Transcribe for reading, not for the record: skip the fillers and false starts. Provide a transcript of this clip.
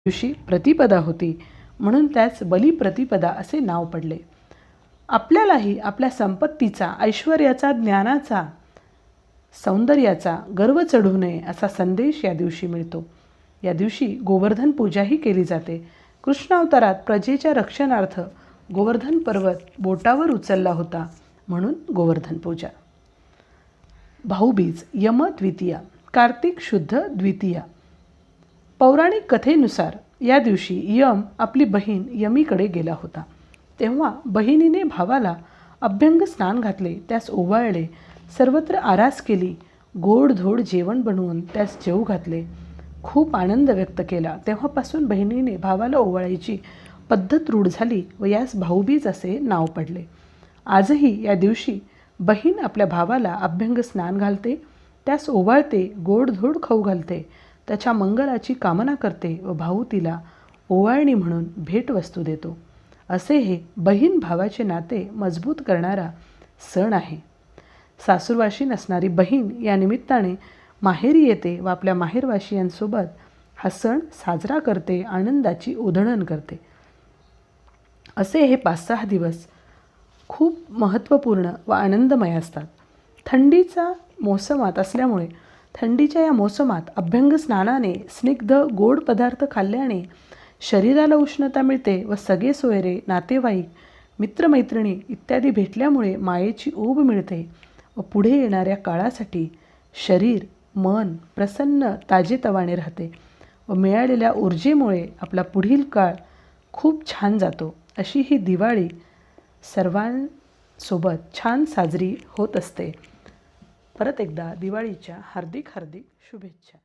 दिवशी प्रतिपदा होती, म्हणून त्यास बलिप्रतिपदा असे नाव पडले. आपल्यालाही आपल्या संपत्तीचा, ऐश्वर्याचा, ज्ञानाचा, सौंदर्याचा गर्व चढू नये असा संदेश या दिवशी मिळतो. या दिवशी गोवर्धन पूजाही केली जाते. कृष्ण अवतारात प्रजेच्या रक्षणार्थ गोवर्धन पर्वत बोटावर उचलला होता, म्हणून गोवर्धन पूजा. भाऊबीज यम द्वितीया, कार्तिक शुद्ध द्वितीया. पौराणिक कथेनुसार या दिवशी यम आपली बहीण यमीकडे गेला होता. तेव्हा बहिणीने भावाला अभ्यंग स्नान घातले, त्यास ओवाळले, सर्वत्र आरास केली, गोडधोड जेवण बनवून त्यास जेवू घातले, खूप आनंद व्यक्त केला. तेव्हापासून बहिणीने भावाला ओवाळायची पद्धत रूढ झाली व यास भाऊबीज असे नाव पडले. आजही या दिवशी बहीण आपल्या भावाला अभ्यंग स्नान घालते, त्यास ओवाळते, गोडधोड खाऊ घालते, त्याच्या मंगलाची कामना करते व भाऊ तिला ओवाळणी म्हणून भेटवस्तू देतो. असे हे बहीण भावाचे नाते मजबूत करणारा सण आहे. सासूरवाशी नसणारी बहीण या निमित्ताने माहेरी येते व आपल्या माहेरवाशियांसोबत हा सण साजरा करते, आनंदाची उधळण करते. असे हे 5-6 दिवस खूप महत्त्वपूर्ण व आनंदमय असतात. थंडीचा मोसमात असल्यामुळे थंडीच्या या मोसमात अभ्यंग स्नानाने, स्निग्ध गोड पदार्थ खाल्ल्याने शरीराला उष्णता मिळते व सगळे सोयरे, नातेवाईक, मित्रमैत्रिणी इत्यादी भेटल्यामुळे मायेची ऊब मिळते व पुढे येणाऱ्या काळासाठी शरीर, मन प्रसन्न ताजेतवाने राहते व मिळालेल्या ऊर्जेमुळे आपला पुढील काळ खूप छान जातो. अशी ही दिवाळी सर्वांसोबत छान साजरी होत असते. परत एकदा दिवाळीच्या हार्दिक शुभेच्छा.